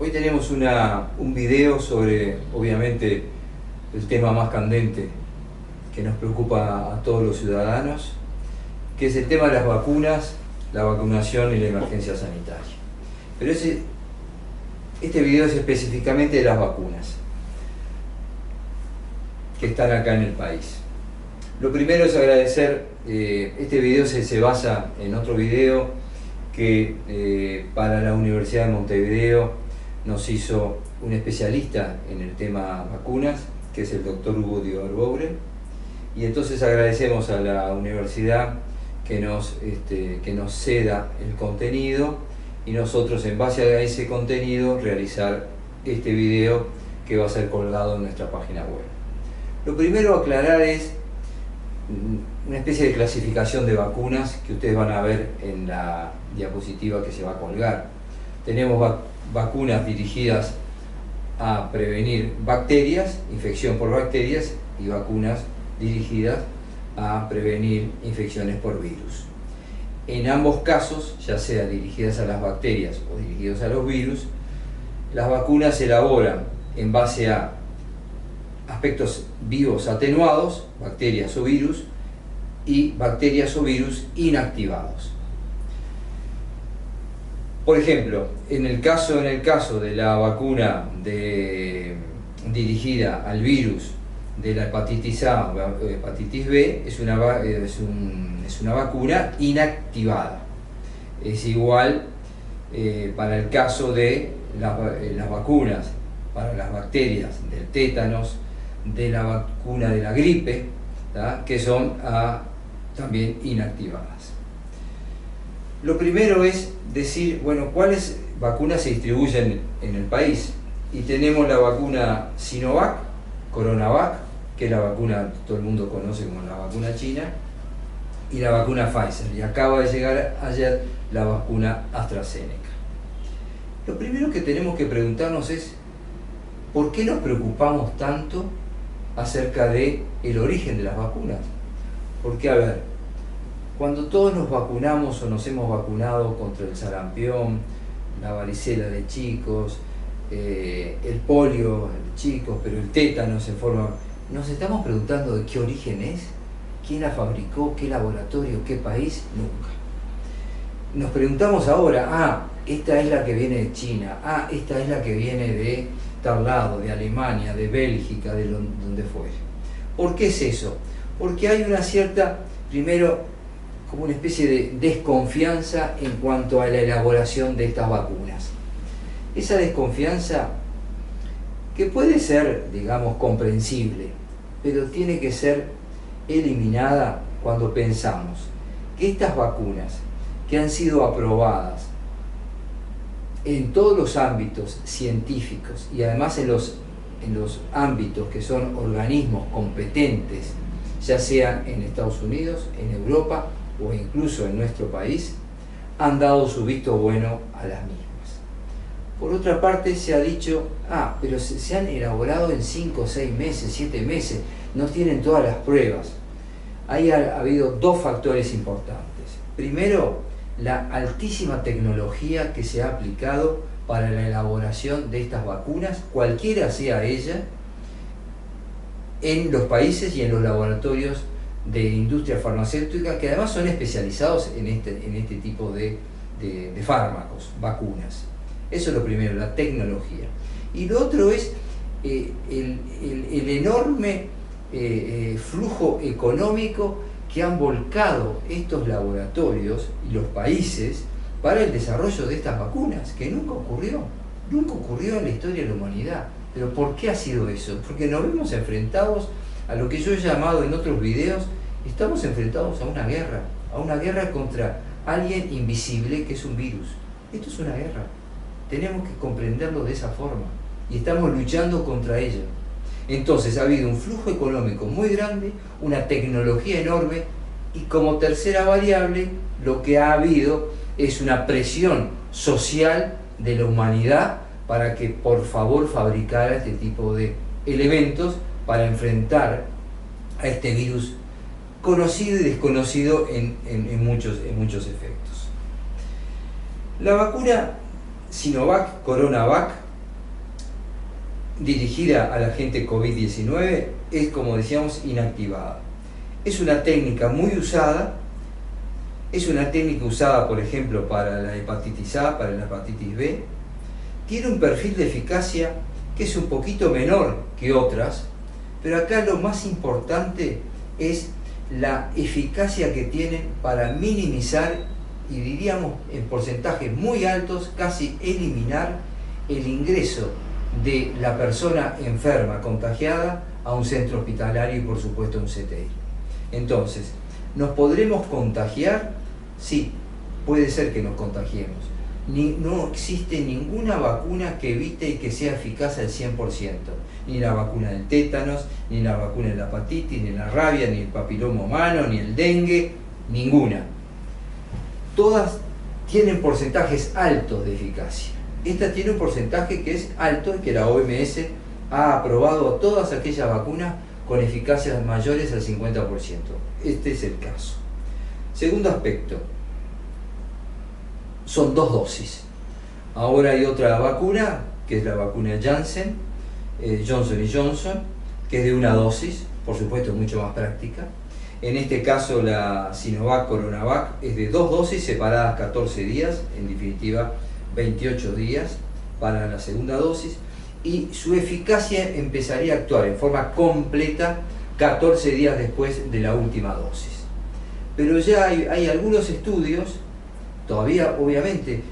Hoy tenemos un video sobre, obviamente, el tema más candente que nos preocupa a todos los ciudadanos, que es el tema de las vacunas, la vacunación y la emergencia sanitaria. Pero este video es específicamente de las vacunas que están acá en el país. Lo primero es agradecer, este video se basa en otro video que para la Universidad de Montevideo nos hizo un especialista en el tema vacunas, que es el doctor Hugo Di Barboure, y entonces agradecemos a la universidad que nos ceda el contenido y nosotros, en base a ese contenido, realizar este video que va a ser colgado en nuestra página web. Lo primero a aclarar es una especie de clasificación de vacunas que ustedes van a ver en la diapositiva que se va a colgar. Tenemos vacunas dirigidas a prevenir bacterias, infección por bacterias, y vacunas dirigidas a prevenir infecciones por virus. En ambos casos, ya sea dirigidas a las bacterias o dirigidas a los virus, las vacunas se elaboran en base a aspectos vivos atenuados, bacterias o virus, y bacterias o virus inactivados. Por ejemplo, en el caso de la vacuna dirigida al virus de la hepatitis A o hepatitis B, es una vacuna inactivada. Es igual para el caso de las vacunas para las bacterias del tétanos, de la vacuna de la gripe, ¿tá?, que son también inactivadas. Lo primero es decir, bueno, cuáles vacunas se distribuyen en el país. Y tenemos la vacuna Sinovac, Coronavac, que es la vacuna que todo el mundo conoce como la vacuna china, y la vacuna Pfizer. Y acaba de llegar ayer la vacuna AstraZeneca. Lo primero que tenemos que preguntarnos es, ¿por qué nos preocupamos tanto acerca del origen de las vacunas? Porque, a ver, cuando todos nos vacunamos o nos hemos vacunado contra el sarampión, la varicela de chicos, el polio de chicos, pero el tétanos en forma... ¿Nos estamos preguntando de qué origen es? ¿Quién la fabricó? ¿Qué laboratorio? ¿Qué país? Nunca. Nos preguntamos ahora, esta es la que viene de China, esta es la que viene de tal lado, de Alemania, de Bélgica, de donde fuere. ¿Por qué es eso? Porque hay una cierta, primero, como una especie de desconfianza en cuanto a la elaboración de estas vacunas. Esa desconfianza, que puede ser, digamos, comprensible, pero tiene que ser eliminada cuando pensamos que estas vacunas, que han sido aprobadas en todos los ámbitos científicos y además en los ámbitos que son organismos competentes, ya sea en Estados Unidos, en Europa o incluso en nuestro país, han dado su visto bueno a las mismas. Por otra parte, se ha dicho, pero se han elaborado en 5, 6 meses, 7 meses, no tienen todas las pruebas. Ahí ha habido dos factores importantes. Primero, la altísima tecnología que se ha aplicado para la elaboración de estas vacunas, cualquiera sea ella, en los países y en los laboratorios de industria farmacéutica, que además son especializados en este tipo de fármacos, vacunas. Eso es lo primero, la tecnología. Y lo otro es el enorme flujo económico que han volcado estos laboratorios y los países para el desarrollo de estas vacunas, que nunca ocurrió en la historia de la humanidad. ¿Pero por qué ha sido eso? Porque nos vemos enfrentados a lo que yo he llamado en otros videos, estamos enfrentados a una guerra contra alguien invisible que es un virus. Esto es una guerra, tenemos que comprenderlo de esa forma y estamos luchando contra ella. Entonces ha habido un flujo económico muy grande, una tecnología enorme, y como tercera variable lo que ha habido es una presión social de la humanidad para que por favor fabricara este tipo de elementos para enfrentar a este virus conocido y desconocido en muchos efectos. La vacuna Sinovac, Coronavac, dirigida a la gente COVID-19 es, como decíamos, inactivada. Es una técnica muy usada, por ejemplo, para la hepatitis A, para la hepatitis B. Tiene un perfil de eficacia que es un poquito menor que otras, pero acá lo más importante es la eficacia que tienen para minimizar, y diríamos en porcentajes muy altos, casi eliminar el ingreso de la persona enferma, contagiada, a un centro hospitalario y por supuesto a un CTI. Entonces, ¿nos podremos contagiar? Sí, puede ser que nos contagiemos. No existe ninguna vacuna que evite y que sea eficaz al 100%. Ni la vacuna del tétanos, ni la vacuna de la hepatitis, ni la rabia, ni el papiloma humano, ni el dengue, ninguna. Todas tienen porcentajes altos de eficacia. Esta tiene un porcentaje que es alto y que la OMS ha aprobado a todas aquellas vacunas con eficacias mayores al 50%. Este es el caso. Segundo aspecto, son 2 dosis. Ahora hay otra vacuna, que es la vacuna Janssen, Johnson & Johnson, que es de 1 dosis, por supuesto mucho más práctica. En este caso la Sinovac Coronavac es de 2 dosis separadas 14 días, en definitiva 28 días para la segunda dosis, y su eficacia empezaría a actuar en forma completa 14 días después de la última dosis. Pero ya hay algunos estudios, todavía obviamente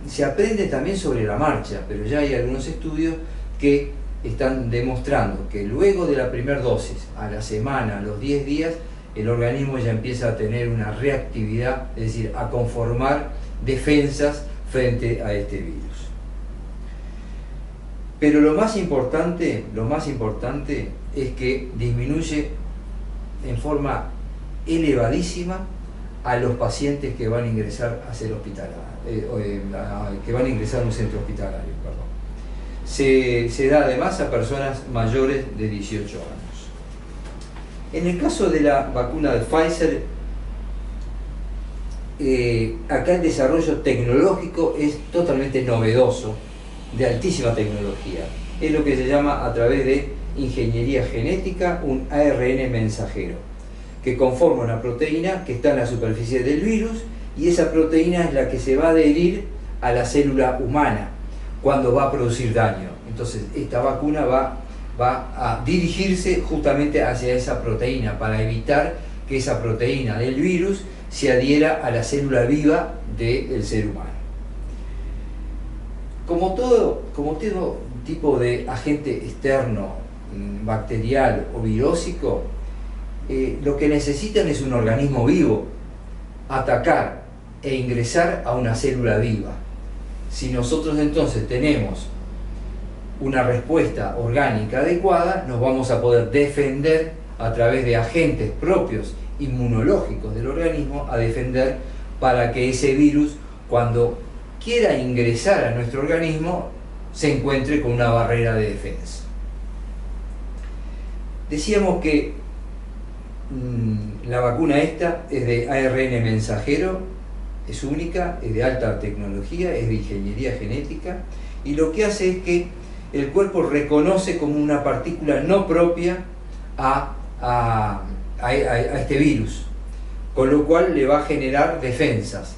se aprende también sobre la marcha, pero ya hay algunos estudios que están demostrando que luego de la primera dosis, a la semana, a los 10 días, el organismo ya empieza a tener una reactividad, es decir, a conformar defensas frente a este virus. Pero lo más importante es que disminuye en forma elevadísima a los pacientes que van a ingresar a ser que van a ingresar a un centro hospitalario, perdón. Se da además a personas mayores de 18 años. En el caso de la vacuna de Pfizer, acá el desarrollo tecnológico es totalmente novedoso, de altísima tecnología. Es lo que se llama, a través de ingeniería genética, un ARN mensajero, que conforma una proteína que está en la superficie del virus, y esa proteína es la que se va a adherir a la célula humana cuando va a producir daño. Entonces esta vacuna va a dirigirse justamente hacia esa proteína para evitar que esa proteína del virus se adhiera a la célula viva del ser humano. Como todo tipo de agente externo, bacterial o virósico, lo que necesitan es un organismo vivo, atacar e ingresar a una célula viva. Si nosotros entonces tenemos una respuesta orgánica adecuada, nos vamos a poder defender a través de agentes propios inmunológicos del organismo, a defender para que ese virus, cuando quiera ingresar a nuestro organismo, se encuentre con una barrera de defensa. Decíamos que la vacuna esta es de ARN mensajero, es única, es de alta tecnología, es de ingeniería genética, y lo que hace es que el cuerpo reconoce como una partícula no propia a este virus, con lo cual le va a generar defensas.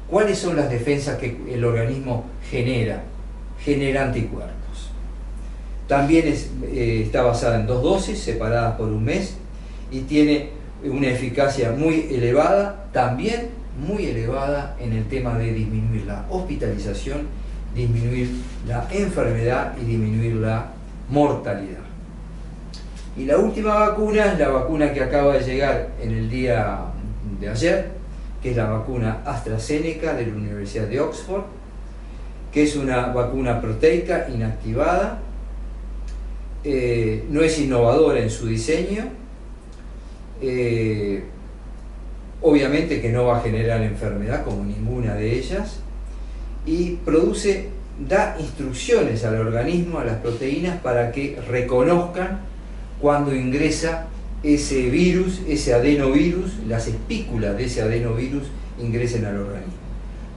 ¿Cuáles son las defensas que el organismo genera? Genera anticuerpos. También está basada en 2 dosis separadas por 1 mes y tiene una eficacia muy elevada, también muy elevada en el tema de disminuir la hospitalización, disminuir la enfermedad y disminuir la mortalidad. Y la última vacuna es la vacuna que acaba de llegar en el día de ayer, que es la vacuna AstraZeneca de la Universidad de Oxford, que es una vacuna proteica inactivada, no es innovadora en su diseño, obviamente que no va a generar enfermedad como ninguna de ellas, y da instrucciones al organismo, a las proteínas, para que reconozcan cuando ingresa ese virus, ese adenovirus, las espículas de ese adenovirus ingresen al organismo.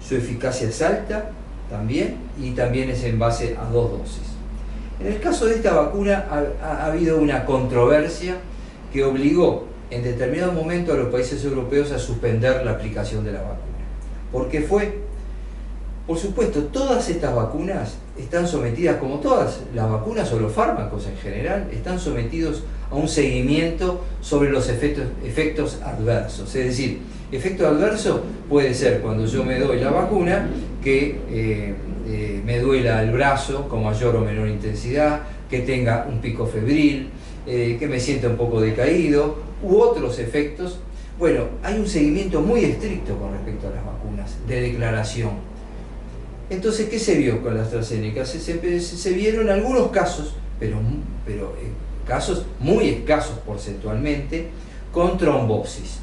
Su eficacia es alta también, y también es en base a 2 dosis. En el caso de esta vacuna ha habido una controversia que obligó en determinado momento a los países europeos a suspender la aplicación de la vacuna. ¿Por qué fue? Por supuesto, todas estas vacunas están sometidas, como todas las vacunas o los fármacos en general, están sometidos a un seguimiento sobre los efectos adversos. Es decir, efecto adverso puede ser cuando yo me doy la vacuna que me duela el brazo con mayor o menor intensidad, que tenga un pico febril, que me sienta un poco decaído, u otros efectos. Bueno, hay un seguimiento muy estricto con respecto a las vacunas de declaración. Entonces, ¿qué se vio con la AstraZeneca? Se vieron algunos casos, pero casos muy escasos porcentualmente, con trombosis.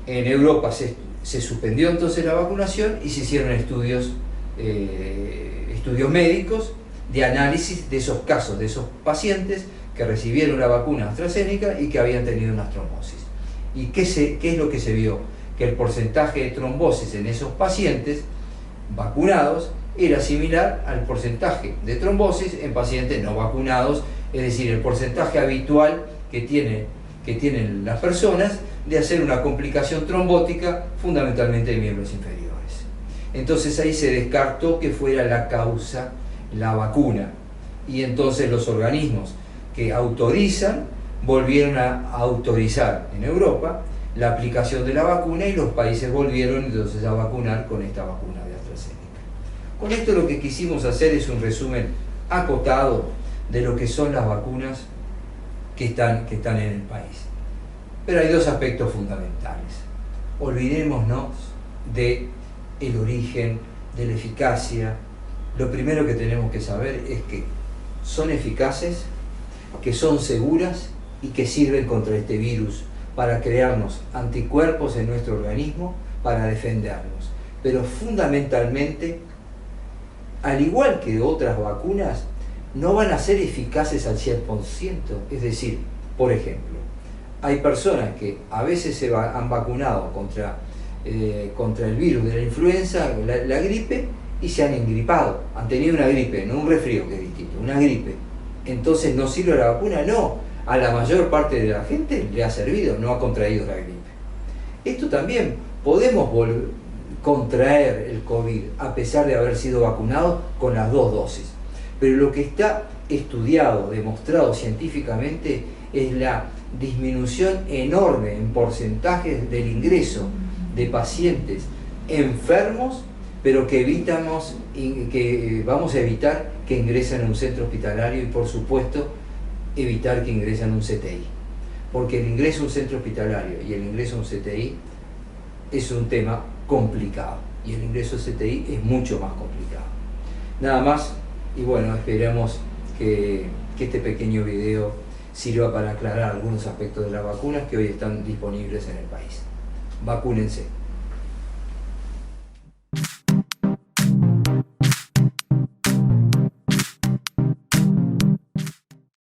En Europa se suspendió entonces la vacunación y se hicieron estudios médicos de análisis de esos casos, de esos pacientes que recibieron la vacuna AstraZeneca y que habían tenido una trombosis. ¿Y qué es lo que se vio? Que el porcentaje de trombosis en esos pacientes vacunados era similar al porcentaje de trombosis en pacientes no vacunados, es decir, el porcentaje habitual que tienen las personas de hacer una complicación trombótica fundamentalmente de miembros inferiores. Entonces ahí se descartó que fuera la causa la vacuna, y entonces los organismos que autorizan volvieron a autorizar en Europa la aplicación de la vacuna y los países volvieron entonces a vacunar con esta vacuna de AstraZeneca. Con esto lo que quisimos hacer es un resumen acotado de lo que son las vacunas que están en el país. Pero hay dos aspectos fundamentales. Olvidémonos del origen, de la eficacia. Lo primero que tenemos que saber es que son eficaces, que son seguras y que sirven contra este virus para crearnos anticuerpos en nuestro organismo para defendernos. Pero fundamentalmente, al igual que otras vacunas, no van a ser eficaces al 100%. Es decir, por ejemplo, hay personas que a veces han vacunado contra el virus de la influenza, la gripe, y se han engripado, han tenido una gripe, no un resfrío, que es distinto, una gripe. Entonces, ¿no sirve la vacuna? No, a la mayor parte de la gente le ha servido, no ha contraído la gripe. Esto también, podemos contraer el COVID a pesar de haber sido vacunados con las dos dosis. Pero lo que está estudiado, demostrado científicamente, es la disminución enorme en porcentajes del ingreso de pacientes enfermos, pero que vamos a evitar que ingresen a un centro hospitalario y, por supuesto, evitar que ingresen a un CTI. Porque el ingreso a un centro hospitalario y el ingreso a un CTI es un tema complicado, y el ingreso a CTI es mucho más complicado. Nada más, y bueno, esperamos que este pequeño video sirva para aclarar algunos aspectos de las vacunas que hoy están disponibles en el país. Vacúnense.